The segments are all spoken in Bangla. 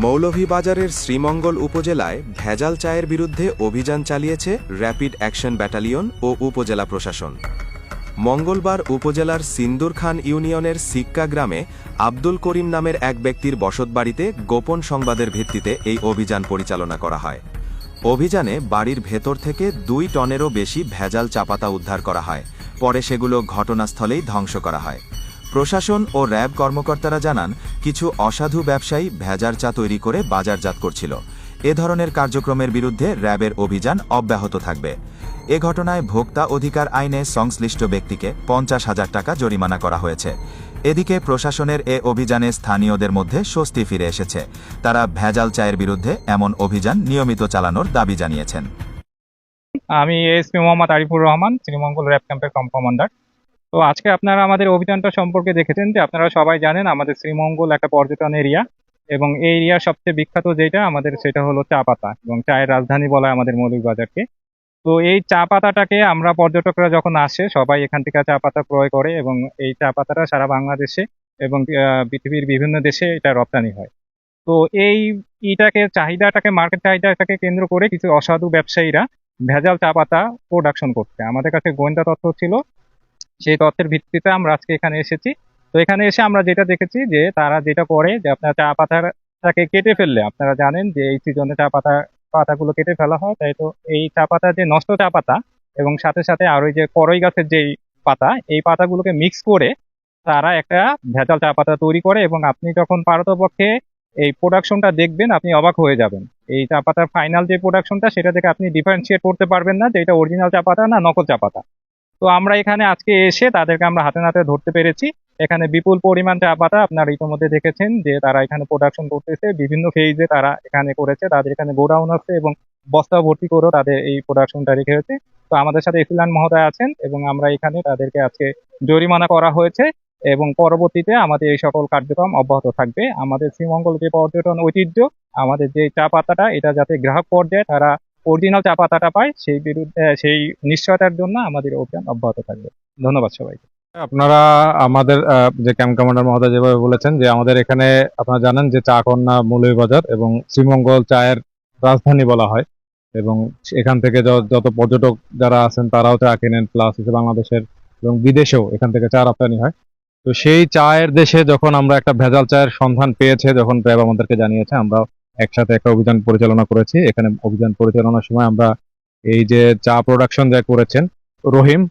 মৌলভীবাজারের শ্রীমঙ্গল উপজেলায় ভেজাল চায়ের বিরুদ্ধে অভিযান চালিয়েছে র্যাপিড অ্যাকশন ব্যাটালিয়ন ও উপজেলা প্রশাসন। মঙ্গলবার উপজেলার সিন্দুর খান ইউনিয়নের সিক্কা গ্রামে আব্দুল করিম নামের এক ব্যক্তির বসতবাড়িতে গোপন সংবাদের ভিত্তিতে এই অভিযান পরিচালনা করা হয়। অভিযানে বাড়ির ভেতর থেকে 2 টনেরও বেশি ভেজাল চা পাতা উদ্ধার করা হয়। পরে সেগুলো ঘটনাস্থলেই ধ্বংস করা হয়। প্রশাসন ও র্যাব কর্মকর্তারা জানান, কিছু অসাধু ব্যবসায়ী ভেজাল চা তৈরি করে বাজারজাত করছিল। এ ধরনের কার্যক্রমের বিরুদ্ধে র্যাবের অভিযান অব্যাহত থাকবে। এ ঘটনায় ভোক্তা অধিকার আইনে সংশ্লিষ্ট ব্যক্তিকে 50,000 টাকা জরিমানা করা হয়েছে। এদিকে প্রশাসনের এ অভিযানে স্থানীয়দের মধ্যে স্বস্তি ফিরে এসেছে। তারা ভেজাল চায়ের বিরুদ্ধে এমন অভিযান নিয়মিত চালানোর দাবি জানিয়েছেন। আমি এসপি মোহাম্মদ আরিফুর রহমান, শ্রীমঙ্গল র্যাব ক্যাম্পের কমান্ডার। তো আজকে আপনারা আমাদের অভিযানটা সম্পর্কে দেখেছেন যে আপনারা সবাই জানেন আমাদের শ্রীমঙ্গল একটা পর্যটন এরিয়া, এবং এই এরিয়ার সবচেয়ে বিখ্যাত যেটা আমাদের সেটা হলো চা পাতা, এবং চায়ের রাজধানী বলা হয় আমাদের মৌলভীবাজারকে। তো এই চা পাতাটাকে আমরা পর্যটকরা যখন আসে সবাই এখান থেকে চা পাতা ক্রয় করে, এবং এই চা পাতাটা সারা বাংলাদেশে এবং পৃথিবীর বিভিন্ন দেশে এটা রপ্তানি হয়। তো এই চাহিদাটাকে মার্কেট চাহিদাটাকে কেন্দ্র করে কিছু অসাধু ব্যবসায়ীরা ভেজাল চা পাতা প্রোডাকশন করছে। আমাদের কাছে গোয়েন্দা তথ্য ছিল, সেই তথ্যের ভিত্তিতে আমরা আজকে এখানে এসেছি। তো এখানে এসে আমরা যেটা দেখেছি যে তারা যেটা করে যে আপনার চা পাতাটাকে কেটে ফেললে, আপনারা জানেন যে এই সিজনে পাতাগুলো কেটে ফেলা হয়, তাই তো এই চা পাতা যে নষ্ট চা পাতা এবং সাথে সাথে আর ওই যে করই গাছের যেই পাতা, এই পাতাগুলোকে মিক্স করে তারা একটা ভেজাল চা পাতা তৈরি করে, এবং আপনি যখন পারতপক্ষে এই প্রোডাকশনটা দেখবেন আপনি অবাক হয়ে যাবেন। এই চা পাতার ফাইনাল যে প্রোডাকশনটা সেটা থেকে আপনি ডিফারেন্সিয়েট করতে পারবেন না যে এটা অরিজিনাল চা পাতা না নকল চা পাতা। তো আমরা এখানে আজকে এসে তাদেরকে আমরা হাতে নাতে ধরতে পেরেছি। এখানে বিপুল পরিমাণ চা পাতা আপনারা ইতিমধ্যে দেখেছেন যে তারা এখানে প্রোডাকশন করতেছে, বিভিন্ন ফেজে তারা এখানে করেছে। তাদের এখানে গোডাউন আছে এবং বস্তা ভর্তি করেও তাদের এই প্রোডাকশনটা রেখেছে। তো আমাদের সাথে এসিলান মহোদয় আছেন, এবং আমরা এখানে তাদেরকে আজকে জরিমানা করা হয়েছে, এবং পরবর্তীতে আমাদের এই সকল কার্যক্রম অব্যাহত থাকবে। আমাদের শ্রীমঙ্গল যে পর্যটন ঐতিহ্য, আমাদের যে চা পাতাটা এটা যাতে গ্রাহক পর্যায়ে তারা অরিজিনাল চা পাতাটা পায়, সেই নিশ্চয়তার জন্য আমাদের অভিযান অব্যাহত থাকবে। ধন্যবাদ সবাইকে। আপনারা আমাদের যে ক্যাম্প কমান্ডার মহোদয় যেভাবে বলেছেন যে আমাদের এখানে আপনারা জানেন যে চা কন্যা মৌলভীবাজার এবং শ্রীমঙ্গল চায়ের রাজধানী বলা হয়, এবং এখান থেকে যত পর্যটক যারা আছেন তারাও চা কেনেন, প্লাস বাংলাদেশের এবং বিদেশেও এখান থেকে চা রপ্তানি হয়। তো সেই চায়ের দেশে যখন আমরা একটা ভেজাল চায়ের সন্ধান পেয়েছে, যখন র্যাব আমাদেরকে জানিয়েছে, আমরা একসাথে একটা অভিযান পরিচালনা করেছি। এখানে অভিযান পরিচালনার সময় আমরা এই যে চা প্রোডাকশন যা করেছেন রহিম,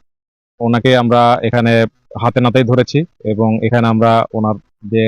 ওনাকে আমরা এখানে হাতে নাতেই ধরেছি, এবং এখানে আমরা ওনার যে